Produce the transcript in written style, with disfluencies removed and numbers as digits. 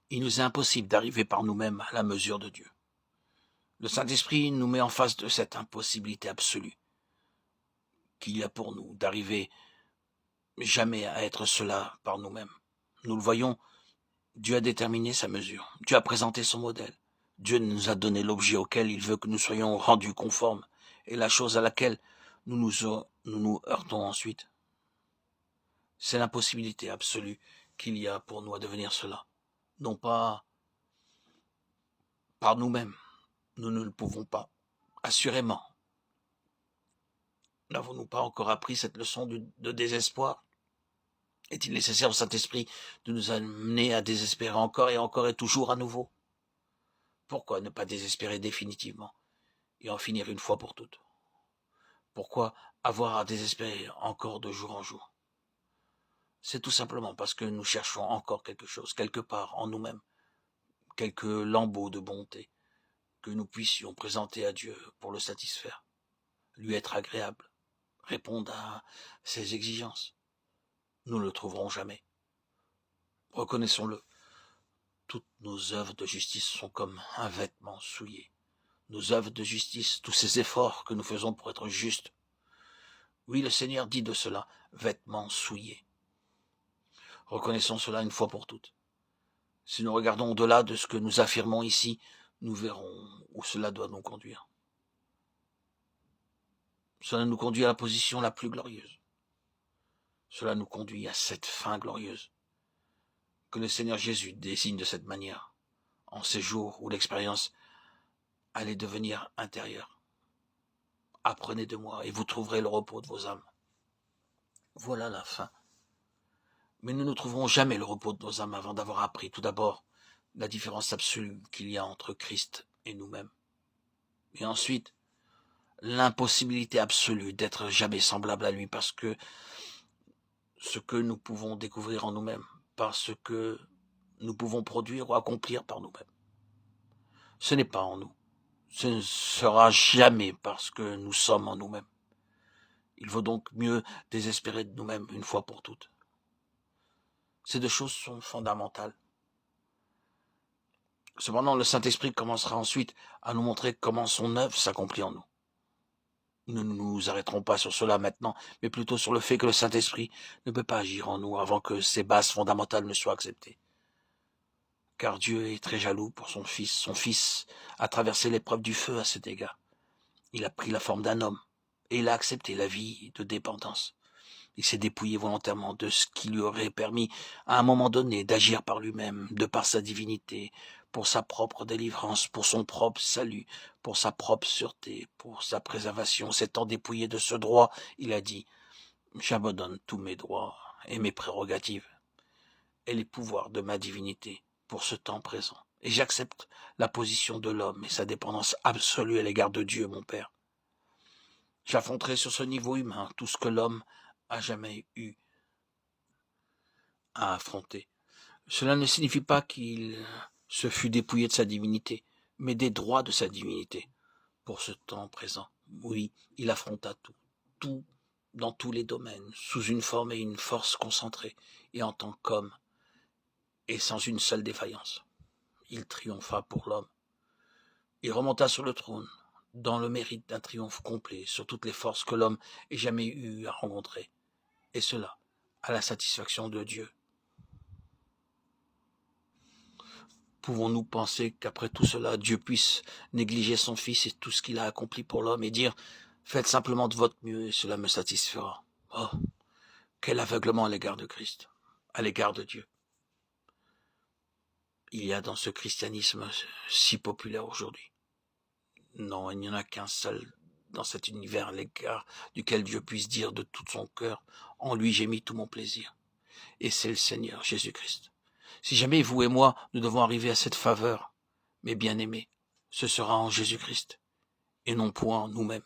Il nous est impossible d'arriver par nous-mêmes à la mesure de Dieu. Le Saint-Esprit nous met en face de cette impossibilité absolue qu'il y a pour nous d'arriver jamais à être cela par nous-mêmes. Nous le voyons, Dieu a déterminé sa mesure. Dieu a présenté son modèle. Dieu nous a donné l'objet auquel il veut que nous soyons rendus conformes et la chose à laquelle nous nous heurtons ensuite. C'est l'impossibilité absolue qu'il y a pour nous à devenir cela. Non pas par nous-mêmes. Nous ne le pouvons pas. Assurément. N'avons-nous pas encore appris cette leçon de désespoir? Est-il nécessaire au Saint-Esprit de nous amener à désespérer encore et toujours à nouveau? Pourquoi ne pas désespérer définitivement et en finir une fois pour toutes? Pourquoi avoir à désespérer encore de jour en jour? C'est tout simplement parce que nous cherchons encore quelque chose, quelque part en nous-mêmes, quelques lambeaux de bonté que nous puissions présenter à Dieu pour le satisfaire, lui être agréable, répondre à ses exigences. Nous ne le trouverons jamais. Reconnaissons-le, toutes nos œuvres de justice sont comme un vêtement souillé. Nos œuvres de justice, tous ces efforts que nous faisons pour être justes. Oui, le Seigneur dit de cela, vêtements souillés. Reconnaissons cela une fois pour toutes. Si nous regardons au-delà de ce que nous affirmons ici, nous verrons où cela doit nous conduire. Cela nous conduit à la position la plus glorieuse. Cela nous conduit à cette fin glorieuse que le Seigneur Jésus désigne de cette manière, en ces jours où l'expérience allait devenir intérieure. Apprenez de moi et vous trouverez le repos de vos âmes. Voilà la fin. Mais nous ne trouverons jamais le repos de nos âmes avant d'avoir appris tout d'abord la différence absolue qu'il y a entre Christ et nous-mêmes. Et ensuite, l'impossibilité absolue d'être jamais semblable à lui parce que ce que nous pouvons découvrir en nous-mêmes, parce que nous pouvons produire ou accomplir par nous-mêmes. Ce n'est pas en nous. Ce ne sera jamais parce que nous sommes en nous-mêmes. Il vaut donc mieux désespérer de nous-mêmes une fois pour toutes. Ces deux choses sont fondamentales. Cependant, le Saint-Esprit commencera ensuite à nous montrer comment son œuvre s'accomplit en nous. Nous ne nous arrêterons pas sur cela maintenant, mais plutôt sur le fait que le Saint-Esprit ne peut pas agir en nous avant que ces bases fondamentales ne soient acceptées. Car Dieu est très jaloux pour son Fils. Son Fils a traversé l'épreuve du feu à cet égard. Il a pris la forme d'un homme et il a accepté la vie de dépendance. Il s'est dépouillé volontairement de ce qui lui aurait permis, à un moment donné, d'agir par lui-même, de par sa divinité, pour sa propre délivrance, pour son propre salut, pour sa propre sûreté, pour sa préservation. S'étant dépouillé de ce droit, il a dit « J'abandonne tous mes droits et mes prérogatives et les pouvoirs de ma divinité pour ce temps présent. Et j'accepte la position de l'homme et sa dépendance absolue à l'égard de Dieu, mon Père. J'affronterai sur ce niveau humain tout ce que l'homme a jamais eu à affronter. Cela ne signifie pas qu'il se fût dépouillé de sa divinité, mais des droits de sa divinité pour ce temps présent. Oui, il affronta tout dans tous les domaines, sous une forme et une force concentrées, et en tant qu'homme, et sans une seule défaillance. Il triompha pour l'homme. Il remonta sur le trône, dans le mérite d'un triomphe complet sur toutes les forces que l'homme ait jamais eu à rencontrer, et cela à la satisfaction de Dieu. Pouvons-nous penser qu'après tout cela, Dieu puisse négliger son Fils et tout ce qu'il a accompli pour l'homme et dire « Faites simplement de votre mieux et cela me satisfera ». Oh, quel aveuglement à l'égard de Christ, à l'égard de Dieu. Il y a dans ce christianisme si populaire aujourd'hui. Non, il n'y en a qu'un seul dans cet univers à l'égard duquel Dieu puisse dire de tout son cœur « En lui j'ai mis tout mon plaisir ». Et c'est le Seigneur Jésus-Christ. Si jamais vous et moi, nous devons arriver à cette faveur, mes bien-aimés, ce sera en Jésus-Christ, et non point en nous-mêmes.